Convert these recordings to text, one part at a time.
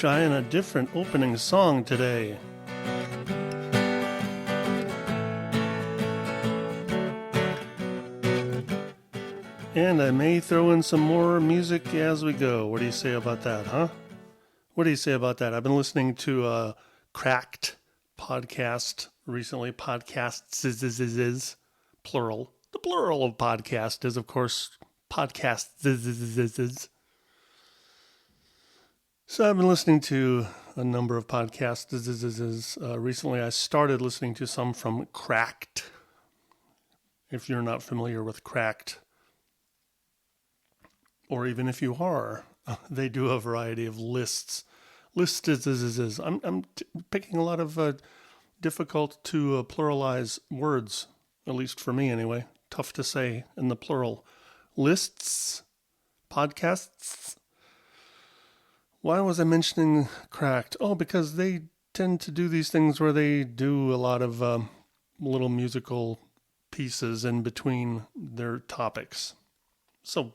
Trying a different opening song today. And I may throw in some more music as we go. What do you say about that, huh? What do you say about that? I've been listening to a Cracked podcast recently. Podcasts is plural. The plural of podcast is, of course, podcasts. So I've been listening to a number of podcasts. Recently, I started listening to some from Cracked. If you're not familiar with Cracked, or even if you are, they do a variety of lists. I'm picking a lot of difficult to pluralize words, at least for me anyway. Tough to say in the plural. Lists, podcasts. Why was I mentioning Cracked? Oh, because they tend to do these things where they do a lot of little musical pieces in between their topics. So,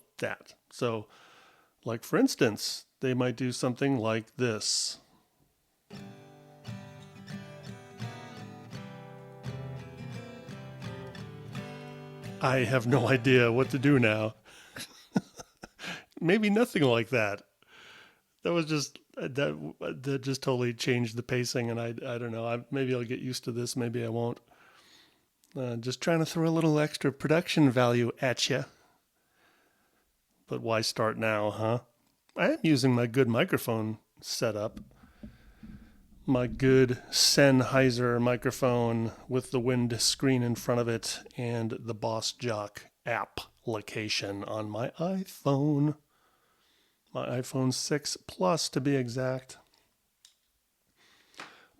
like for instance, they might do something like this. I have no idea what to do now. Maybe nothing like that. That was just that just totally changed the pacing, and I don't know. Maybe I'll get used to this. Maybe I won't. Just trying to throw a little extra production value at you. But why start now, huh? I am using my good microphone setup. My good Sennheiser microphone with the wind screen in front of it and the Boss Jock application on my iPhone. My iPhone 6 Plus to be exact.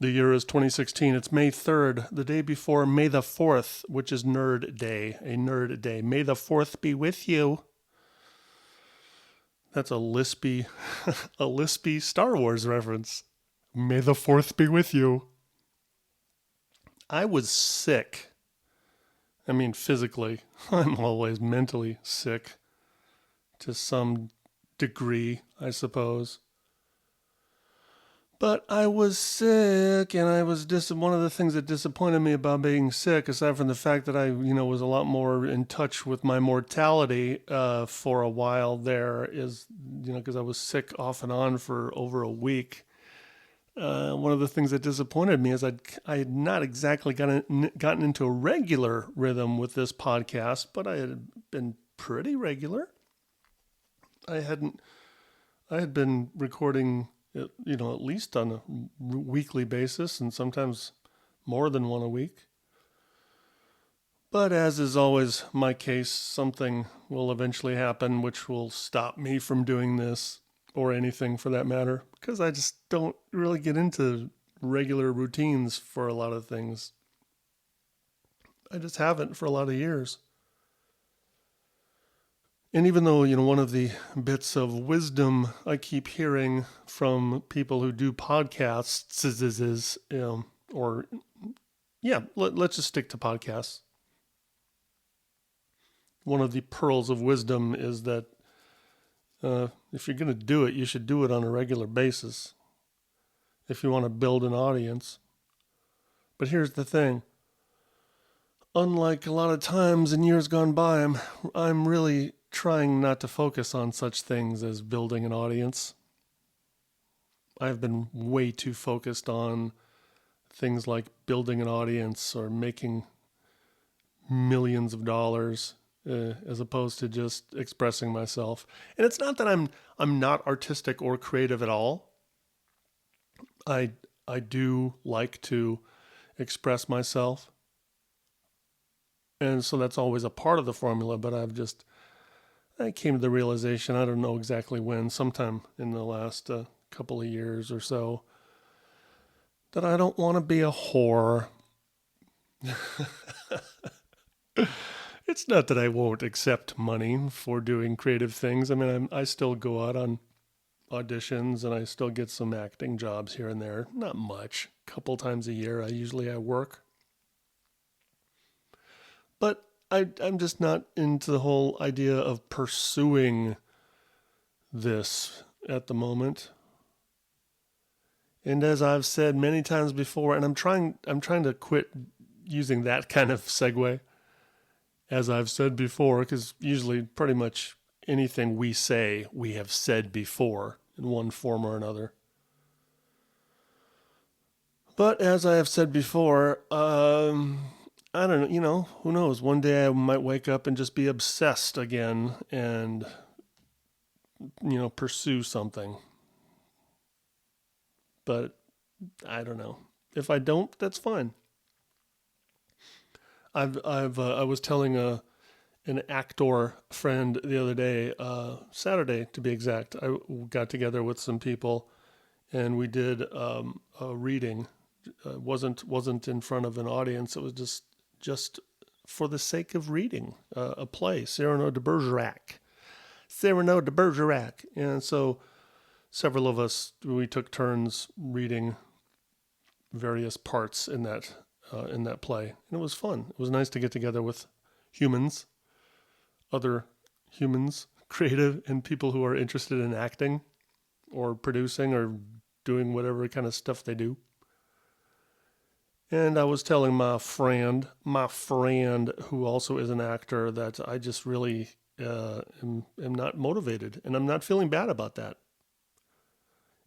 The year is 2016. It's May 3rd, the day before May the 4th, which is Nerd Day, a nerd day. May the 4th be with you. That's a lispy Star Wars reference. May the 4th be with you. I was sick. I mean, physically. I'm always mentally sick to some degree, I suppose. But I was sick, and I was one of the things that disappointed me about being sick, aside from the fact that I, was a lot more in touch with my mortality for a while there, is, because I was sick off and on for over a week. One of the things that disappointed me is I had not exactly gotten into a regular rhythm with this podcast, but I had been pretty regular. I had been recording, at least on a weekly basis, and sometimes more than one a week. But as is always my case, something will eventually happen which will stop me from doing this, or anything for that matter, because I just don't really get into regular routines for a lot of things. I just haven't for a lot of years. And even though, one of the bits of wisdom I keep hearing from people who do podcasts let's just stick to podcasts. One of the pearls of wisdom is that if you're going to do it, you should do it on a regular basis if you want to build an audience. But here's the thing. Unlike a lot of times in years gone by, I'm really trying not to focus on such things as building an audience. I've been way too focused on things like building an audience or making millions of dollars as opposed to just expressing myself. And it's not that I'm not artistic or creative at all. I do like to express myself. And so that's always a part of the formula, but I came to the realization, I don't know exactly when, sometime in the last couple of years or so, that I don't want to be a whore. It's not that I won't accept money for doing creative things. I mean, I still go out on auditions and I still get some acting jobs here and there. Not much. A couple times a year, I work. But I'm just not into the whole idea of pursuing this at the moment. And as I've said many times before, and I'm trying to quit using that kind of segue, as I've said before, because usually pretty much anything we say, we have said before in one form or another. But as I have said before, I don't know, who knows? One day I might wake up and just be obsessed again and, pursue something. But I don't know. If I don't, that's fine. I was telling an actor friend the other day, Saturday to be exact. I got together with some people and we did a reading. Wasn't in front of an audience. It was just for the sake of reading a play, Cyrano de Bergerac. Cyrano de Bergerac, and so several of us we took turns reading various parts in that play, and it was fun. It was nice to get together with humans, other humans, creative, and people who are interested in acting or producing or doing whatever kind of stuff they do. And I was telling my friend who also is an actor, that I just really am not motivated, and I'm not feeling bad about that.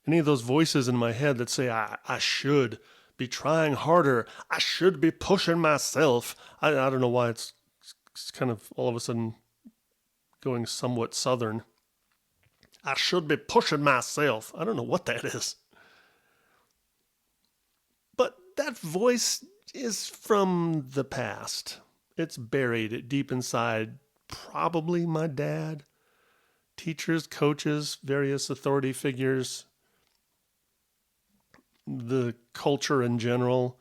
Any of those voices in my head that say I should be trying harder, I should be pushing myself. I don't know why it's kind of all of a sudden going somewhat southern. I should be pushing myself. I don't know what that is. But that voice is from the past. It's buried deep inside probably my dad, teachers, coaches, various authority figures, the culture in general,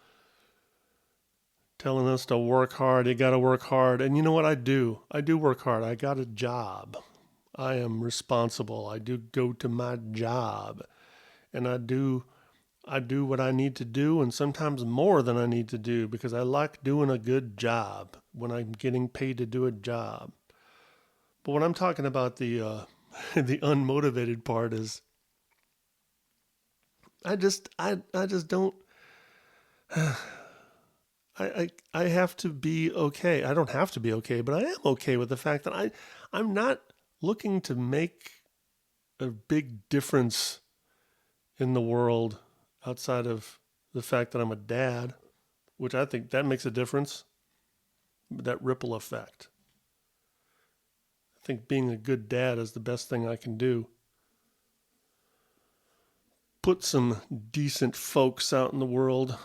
telling us to work hard. You got to work hard. And you know what I do? I do work hard. I got a job. I am responsible. I do go to my job. And I do what I need to do, and sometimes more than I need to do, because I like doing a good job when I'm getting paid to do a job. But when I'm talking about the the unmotivated part is I just don't I have to be okay. I don't have to be okay, but I am okay with the fact that I'm not looking to make a big difference in the world outside of the fact that I'm a dad, which I think that makes a difference. That ripple effect. I think being a good dad is the best thing I can do. Put some decent folks out in the world,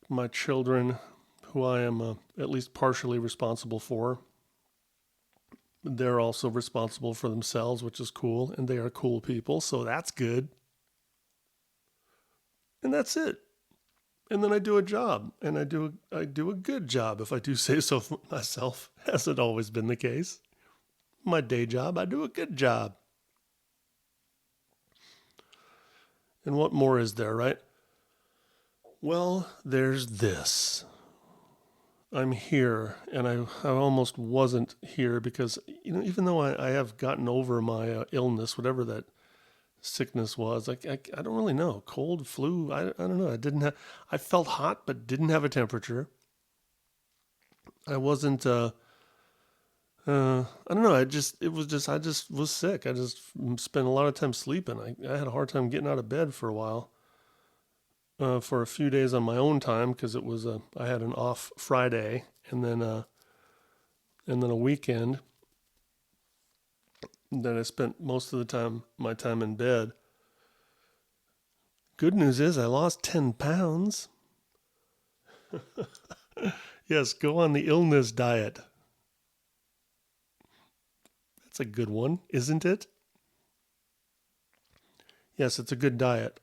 my children, who I am at least partially responsible for. They're also responsible for themselves, which is cool, and they are cool people, so that's good. And that's it. And then I do a job, and I do a good job, if I do say so myself. Hasn't always been the case. My day job, I do a good job. And what more is there, right? Well, there's this. I'm here, and I almost wasn't here because, even though I have gotten over my illness, whatever that sickness was, I don't really know. Cold, flu, I don't know. I felt hot, but didn't have a temperature. I wasn't, I don't know. I just was sick. I just spent a lot of time sleeping. I had a hard time getting out of bed for a while. For a few days on my own time, because I had an off Friday and then a weekend that I spent most of my time in bed. Good news is I lost 10 pounds. Yes, go on the illness diet. That's a good one, isn't it? Yes, it's a good diet.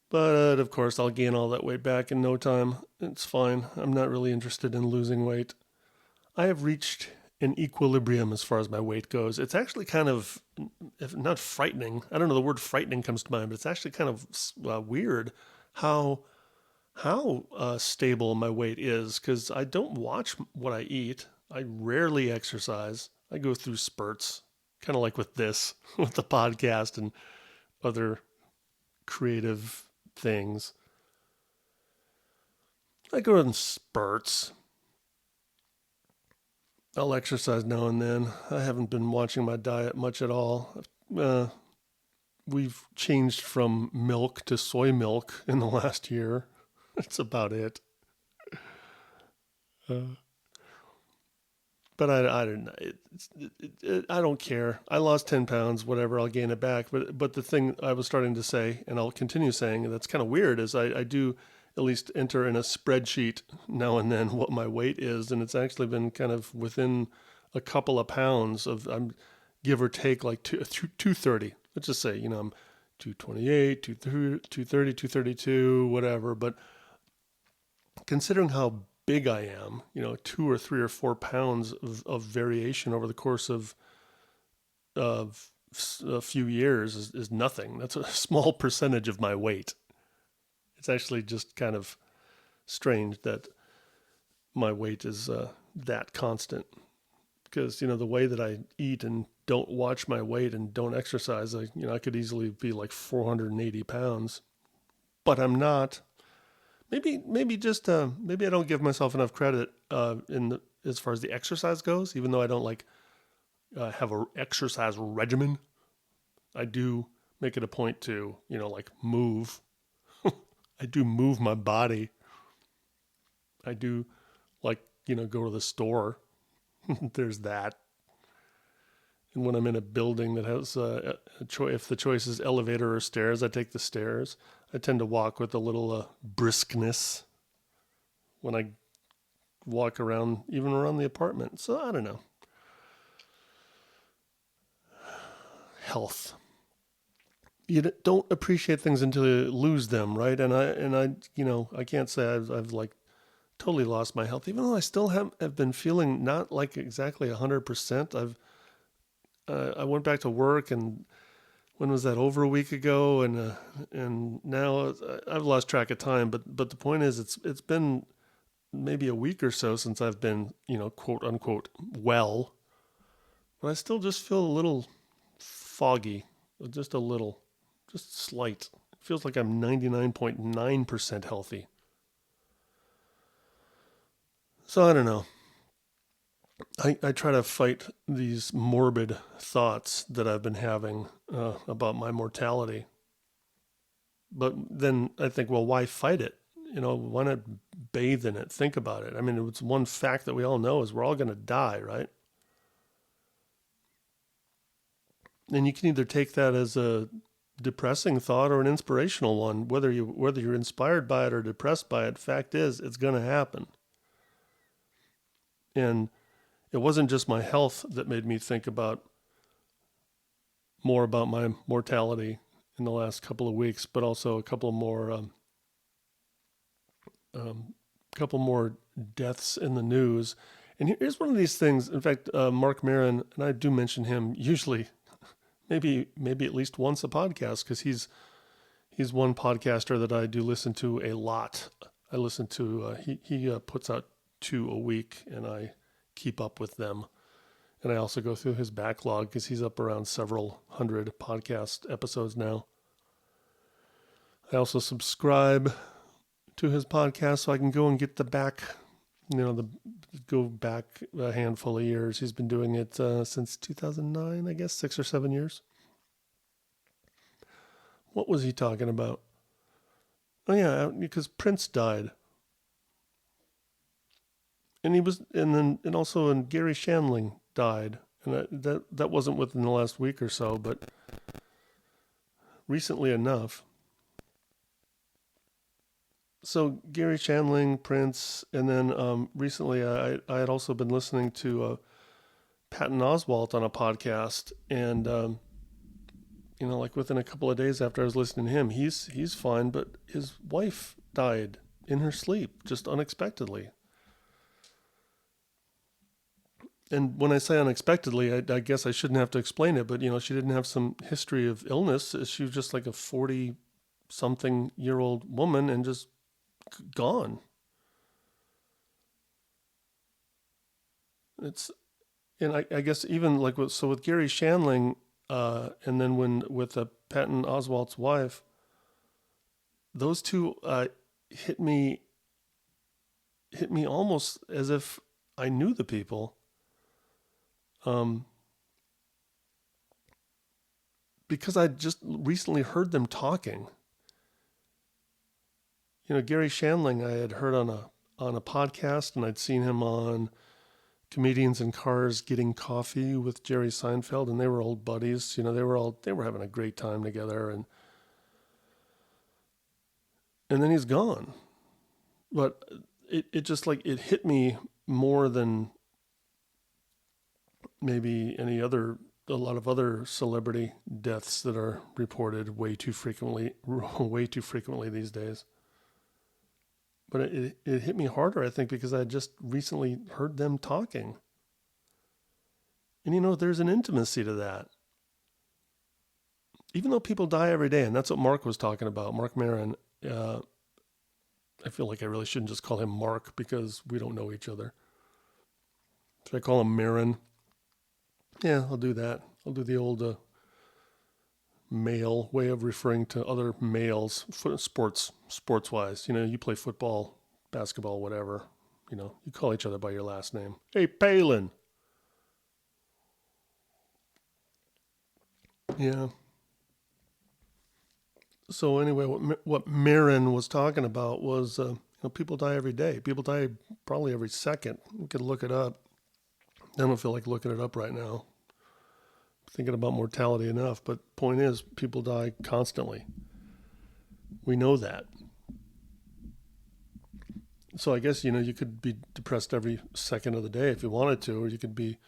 But of course, I'll gain all that weight back in no time. It's fine. I'm not really interested in losing weight. I have reached an equilibrium as far as my weight goes. It's actually kind of, if not frightening, I don't know, the word frightening comes to mind, but it's actually kind of weird how stable my weight is, because I don't watch what I eat. I rarely exercise. I go through spurts, kind of like with this, with the podcast and other creative things. I go in spurts. I'll exercise now and then. I haven't been watching my diet much at all. Uh, we've changed from milk to soy milk in the last year. That's about it. Uh, but I don't know. I don't care. I lost 10 pounds, whatever. I'll gain it back. But the thing I was starting to say, and I'll continue saying, and that's kind of weird, is I do at least enter in a spreadsheet now and then what my weight is, and it's actually been kind of within a couple of pounds of I'm give or take like 230. Let's just say I'm 228, 230, 232, whatever. But considering how big I am, 2 or 3 or 4 pounds of variation over the course of a few years is nothing. That's a small percentage of my weight. It's actually just kind of strange that my weight is that constant because the way that I eat and don't watch my weight and don't exercise, I could easily be like 480 pounds, but I'm not. Maybe just maybe I don't give myself enough credit as far as the exercise goes. Even though I don't like have a exercise regimen, I do make it a point to like move. I do move my body. I do like go to the store. There's that. And when I'm in a building that has if the choice is elevator or stairs, I take the stairs. I tend to walk with a little briskness when I walk around, even around the apartment. So I don't know. Health. You don't appreciate things until you lose them, right? I can't say I've like totally lost my health, even though I still have been feeling not like exactly 100%. I went back to work, and when was that? Over a week ago, and now I've lost track of time. But the point is, it's been maybe a week or so since I've been quote unquote well, but I still just feel a little foggy, just a little, just slight. It feels like I'm 99.9% healthy. So I don't know. I try to fight these morbid thoughts that I've been having about my mortality. But then I think, well, why fight it? Why not bathe in it? Think about it. I mean, it's one fact that we all know is we're all going to die, right? And you can either take that as a depressing thought or an inspirational one, whether you're inspired by it or depressed by it. Fact is, it's going to happen. And it wasn't just my health that made me think more about my mortality in the last couple of weeks, but also a couple more deaths in the news. And here's one of these things. In fact, Mark Maron, and I do mention him usually, maybe at least once a podcast, because he's one podcaster that I do listen to a lot. I listen to he puts out 2 a week, and I keep up with them. And I also go through his backlog because he's up around several hundred podcast episodes now. I also subscribe to his podcast so I can go and get go back a handful of years. He's been doing it since 2009, I guess, 6 or 7 years. What was he talking about? Oh yeah, because Prince died. And also Gary Shandling died. And that wasn't within the last week or so, but recently enough. So Gary Shandling, Prince, and then recently I had also been listening to Patton Oswalt on a podcast, and like within a couple of days after I was listening to him, he's fine, but his wife died in her sleep just unexpectedly. And when I say unexpectedly, I guess I shouldn't have to explain it, but she didn't have some history of illness. She was just like a 40-something-year-old woman and just gone. And I guess even like with Gary Shandling, and then with Patton Oswalt's wife, those two hit me hit me almost as if I knew the people, um, because I just recently heard them talking. Gary Shandling I had heard on a podcast, and I'd seen him on Comedians in Cars Getting Coffee with Jerry Seinfeld, and they were old buddies. They were having a great time together, and then he's gone. But it just like it hit me more than maybe a lot of other celebrity deaths that are reported way too frequently, way too frequently these days. But it hit me harder, I think, because I just recently heard them talking. And there's an intimacy to that. Even though people die every day, and that's what Mark was talking about, Mark Maron. I feel like I really shouldn't just call him Mark because we don't know each other. Should I call him Maron? Yeah, I'll do that. I'll do the old male way of referring to other males, sports wise. You play football, basketball, whatever. You call each other by your last name. Hey, Palin. Yeah. So anyway, what Marin was talking about was, people die every day. People die probably every second. You could look it up. I don't feel like looking it up right now. I'm thinking about mortality enough, but point is, people die constantly. We know that. So I guess you could be depressed every second of the day if you wanted to, or you could be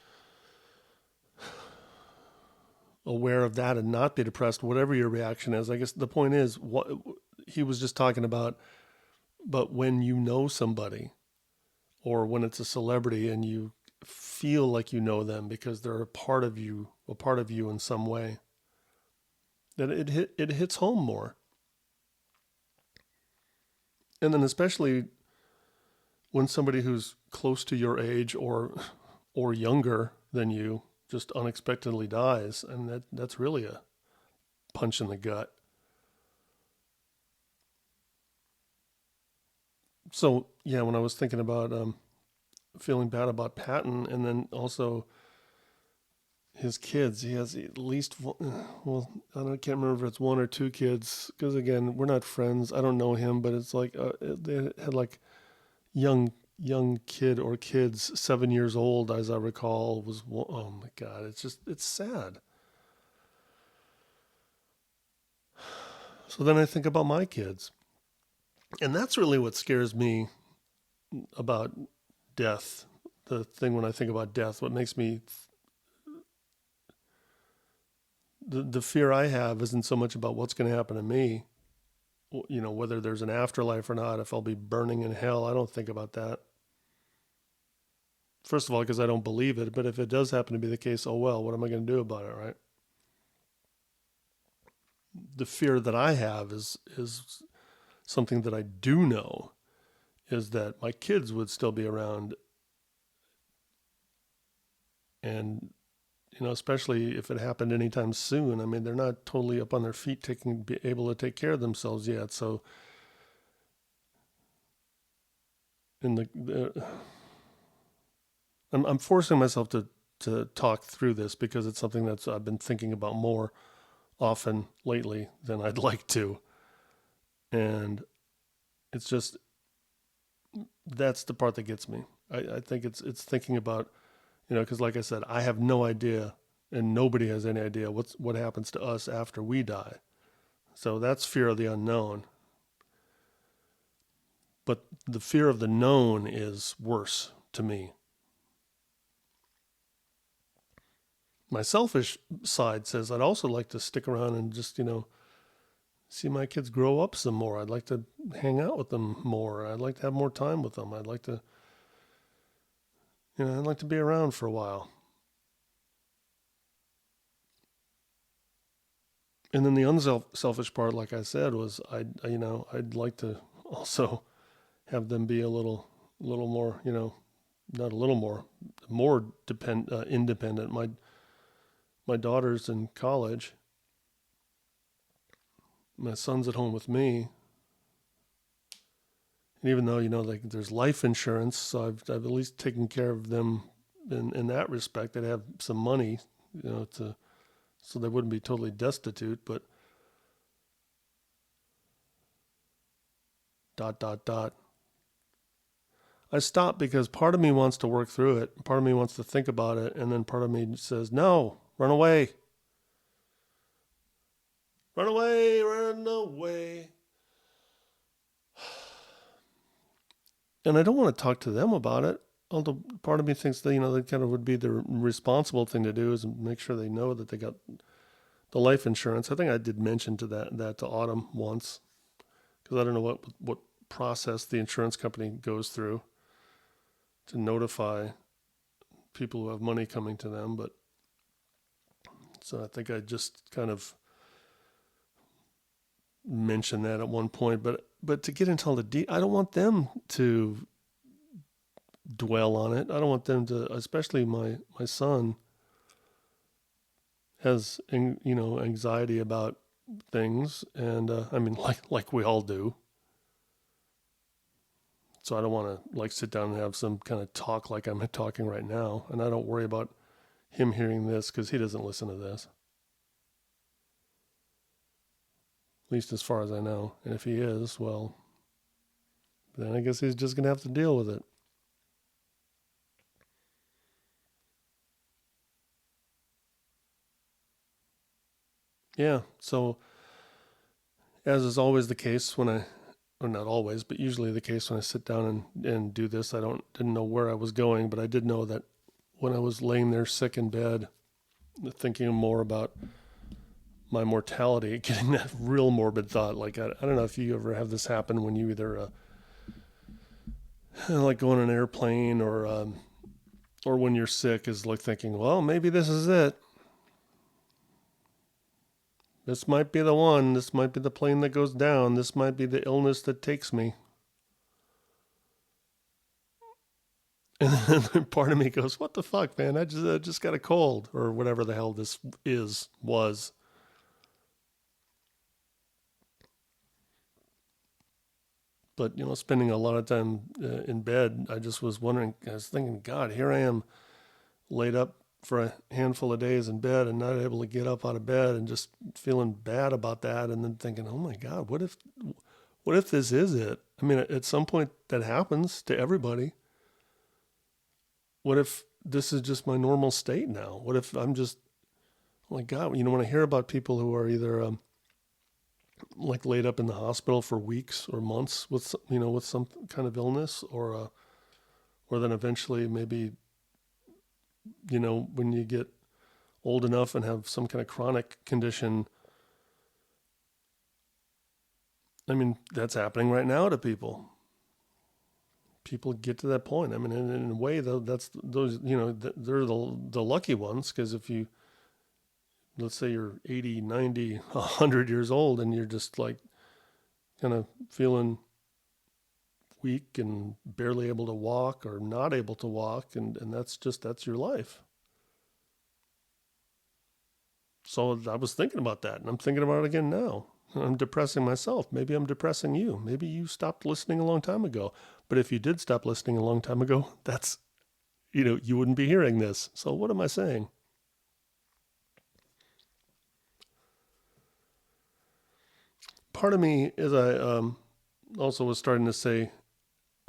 aware of that and not be depressed, whatever your reaction is. I guess the point is what he was just talking about. But when you know somebody, or when it's a celebrity and you feel like you know them because they're a part of you in some way, that it hits home more. And then especially when somebody who's close to your age or younger than you just unexpectedly dies, and that's really a punch in the gut. So yeah, when I was thinking about feeling bad about Patton, and then also his kids, he has at least one, well, can't remember if it's one or two kids, because again, we're not friends. I don't know him, but it's like they had like young kid or kids, 7 years old, as I recall, was oh my god, it's sad. So then I think about my kids, and that's really what scares me about death. The thing when I think about death, what makes me the fear I have isn't so much about what's going to happen to me, whether there's an afterlife or not, if I'll be burning in hell. I don't think about that. First of all, because I don't believe it, but if it does happen to be the case, oh well, what am I going to do about it, right? The fear that I have is something that I do know, is that my kids would still be around, and especially if it happened anytime soon. I mean, they're not totally up on their feet, be able to take care of themselves yet. So, in I'm forcing myself to talk through this because it's something that's I've been thinking about more often lately than I'd like to, and it's just that's the part that gets me. I think it's thinking about, because like I said, I have no idea, and nobody has any idea what happens to us after we die. So that's fear of the unknown. But the fear of the known is worse to me. My selfish side says I'd also like to stick around and just, see my kids grow up some more. I'd like to hang out with them more. I'd like to have more time with them. I'd like to, I'd like to be around for a while. And then the unselfish part, like I said, was I'd like to also have them be a little more, not a little more independent. My daughter's in college. My son's at home with me. And even though, like there's life insurance, so I've at least taken care of them in that respect. They'd have some money, so they wouldn't be totally destitute, but dot, dot, dot. I stopped because part of me wants to work through it. Part of me wants to think about it. And then part of me says, no, run away. Run away, run away. And I don't want to talk to them about it. Although part of me thinks that, that kind of would be the responsible thing to do is make sure they know that they got the life insurance. I think I did mention that to Autumn once, because I don't know what process the insurance company goes through to notify people who have money coming to them. But so I think I just kind of mentioned that at one point. But to get into all the I don't want them to dwell on it. I don't want them to, especially my son has anxiety about things, and I mean like we all do. So I don't want to sit down and have some kind of talk like I'm talking right now, and I don't worry about him hearing this because he doesn't listen to this, at least as far as I know. And if he is, well, then I guess he's just gonna have to deal with it. Yeah. So as is always the case when or not always, but usually the case when I sit down and do this, didn't know where I was going, but I did know that when I was laying there sick in bed, thinking more about my mortality, getting that real morbid thought. Like, I don't know if you ever have this happen when you either like go on an airplane or when you're sick, is like thinking, well, maybe this is it. This might be the one. This might be the plane that goes down. This might be the illness that takes me. And then part of me goes, what the fuck, man? I just got a cold, or whatever the hell this was. But, spending a lot of time in bed, I just was wondering, I was thinking, God, here I am laid up for a handful of days in bed and not able to get up out of bed, and just feeling bad about that. And then thinking, oh my God, what if this is it? I mean, at some point that happens to everybody. What if this is just my normal state now? What if I'm just, oh my God, when I hear about people who are either like laid up in the hospital for weeks or months with some kind of illness, or then eventually maybe when you get old enough and have some kind of chronic condition. I mean, that's happening right now to people. People get to that point. I mean, in a way, though, that's those they're the lucky ones, because if you, let's say you're 80, 90, 100 years old and you're just like kind of feeling weak and barely able to walk or not able to walk, and that's your life. So I was thinking about that, and I'm thinking about it again now. I'm depressing myself. Maybe I'm depressing you. Maybe you stopped listening a long time ago. But if you did stop listening a long time ago, that's, you wouldn't be hearing this. So what am I saying? Part of me, as I also was starting to say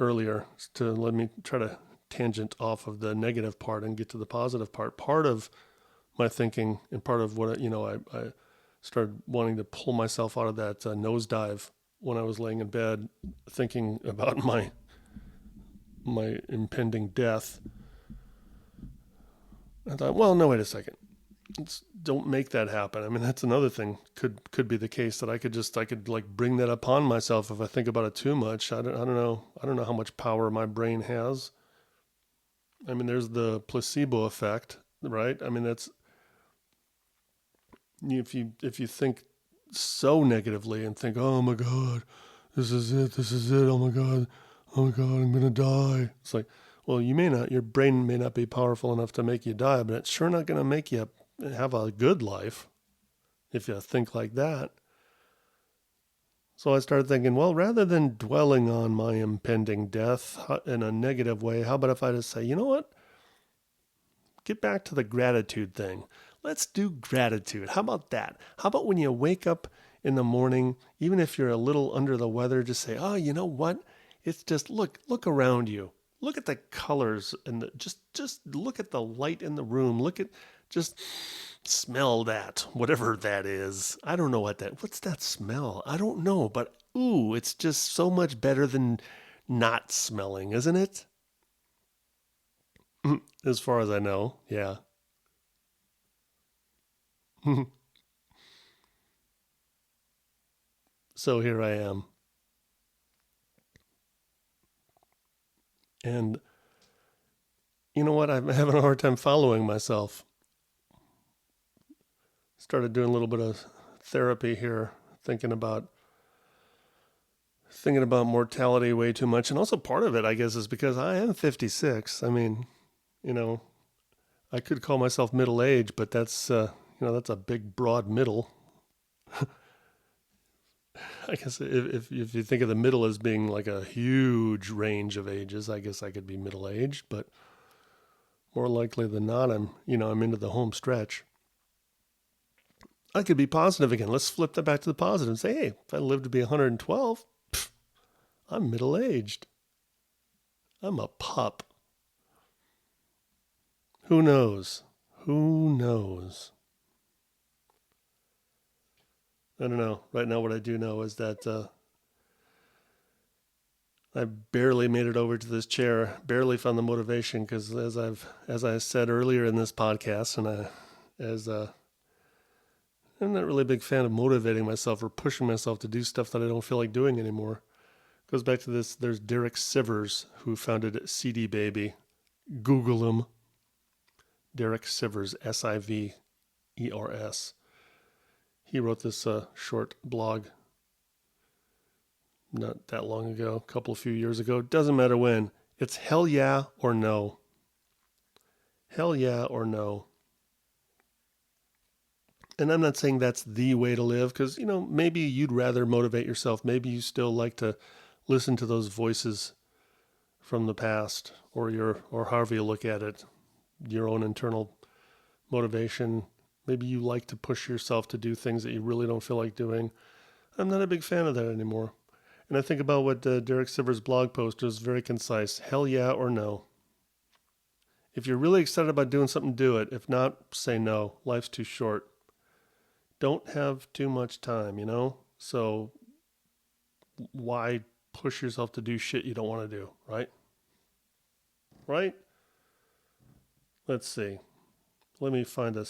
earlier, to let me try to tangent off of the negative part and get to the positive part. Part of my thinking, and part of what I started wanting to pull myself out of that nosedive when I was laying in bed, thinking about my impending death. I thought, well, no, wait a second. Don't make that happen. I mean, that's another thing. Could be the case that I could like bring that upon myself if I think about it too much. I don't know. I don't know how much power my brain has. I mean, there's the placebo effect, right? I mean, that's, if you think so negatively and think, oh my God, this is it, oh my God, I'm gonna die. It's like, well, your brain may not be powerful enough to make you die, but it's sure not gonna make you have a good life if you think like that. So I started thinking, well, rather than dwelling on my impending death in a negative way, how about if I just say, you know what? Get back to the gratitude thing. Let's do gratitude. How about that? How about when you wake up in the morning, even if you're a little under the weather, just say, oh, you know what? It's just look around you. Look at the colors and just look at the light in the room. Just smell that, whatever that is. I don't know what's that smell? I don't know, but ooh, it's just so much better than not smelling, isn't it? As far as I know, yeah. So here I am. And you know what? I'm having a hard time following myself. Started doing a little bit of therapy here, thinking about mortality way too much. And also part of it, I guess, is because I am 56. I mean, you know, I could call myself middle aged, but that's a big, broad middle. I guess if you think of the middle as being like a huge range of ages, I guess I could be middle aged, but more likely than not, I'm into the home stretch. I could be positive again. Let's flip that back to the positive and say, hey, if I live to be 112, I'm middle aged. I'm a pup. Who knows? Who knows? I don't know. Right now, what I do know is that I barely made it over to this chair. Barely found the motivation because, as I said earlier in this podcast, I'm not really a big fan of motivating myself or pushing myself to do stuff that I don't feel like doing anymore. It goes back to this. There's Derek Sivers who founded CD Baby. Google him. Derek Sivers, Sivers. He wrote this short blog not that long ago, a few years ago. Doesn't matter when. It's hell yeah or no. Hell yeah or no. And I'm not saying that's the way to live because, maybe you'd rather motivate yourself. Maybe you still like to listen to those voices from the past or however you look at it, your own internal motivation. Maybe you like to push yourself to do things that you really don't feel like doing. I'm not a big fan of that anymore. And I think about what Derek Sivers' blog post was very concise. Hell yeah or no. If you're really excited about doing something, do it. If not, say no. Life's too short. Don't have too much time, So why push yourself to do shit you don't want to do, right? Right? Let's see. Let me find a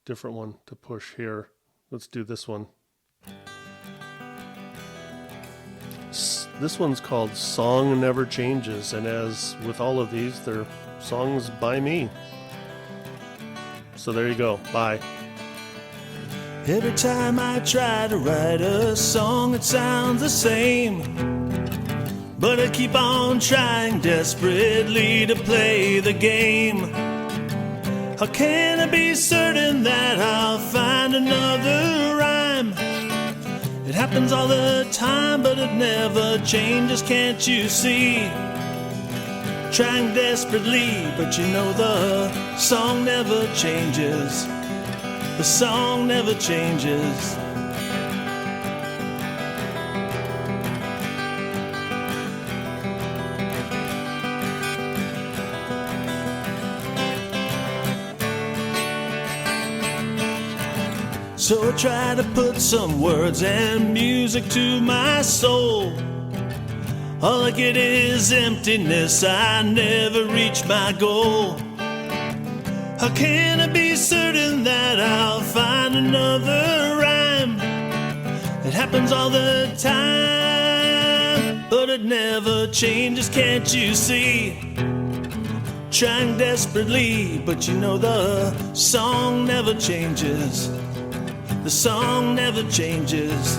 different one to push here. Let's do this one. This one's called Song Never Changes, and as with all of these, they're songs by me. So there you go. Bye. Every time I try to write a song, it sounds the same. But I keep on trying desperately to play the game. How can I be certain that I'll find another rhyme? It happens all the time, but it never changes, can't you see? Trying desperately, but the song never changes. The song never changes. So I try to put some words and music to my soul. All I get is emptiness, I never reach my goal. How can I be certain that I'll find another rhyme? It happens all the time, but it never changes, can't you see? Trying desperately, but the song never changes. The song never changes.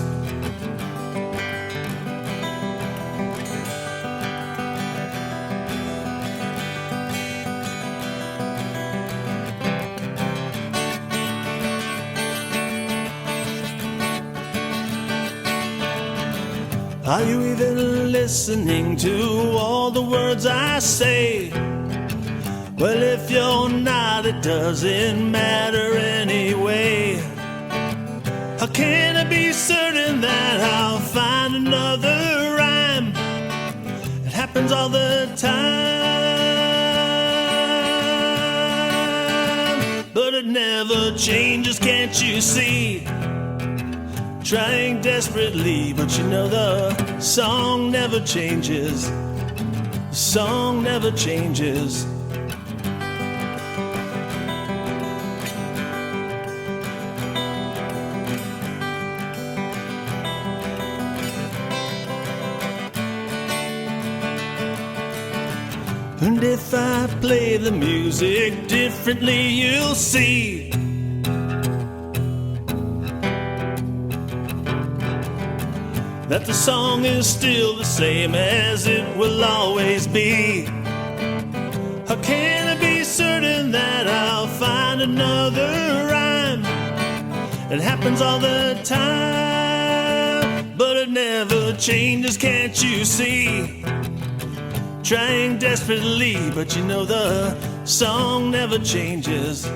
Are you even listening to all the words I say? Well, if you're not, it doesn't matter anyway. How can I be certain that I'll find another rhyme? It happens all the time, but it never changes, can't you see? Trying desperately, but you know the song never changes. The song never changes. And if I play the music differently, you'll see that the song is still the same as it will always be. How can I be certain that I'll find another rhyme? It happens all the time, but it never changes, can't you see? Trying desperately, but you know the song never changes.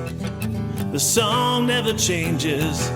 The song never changes.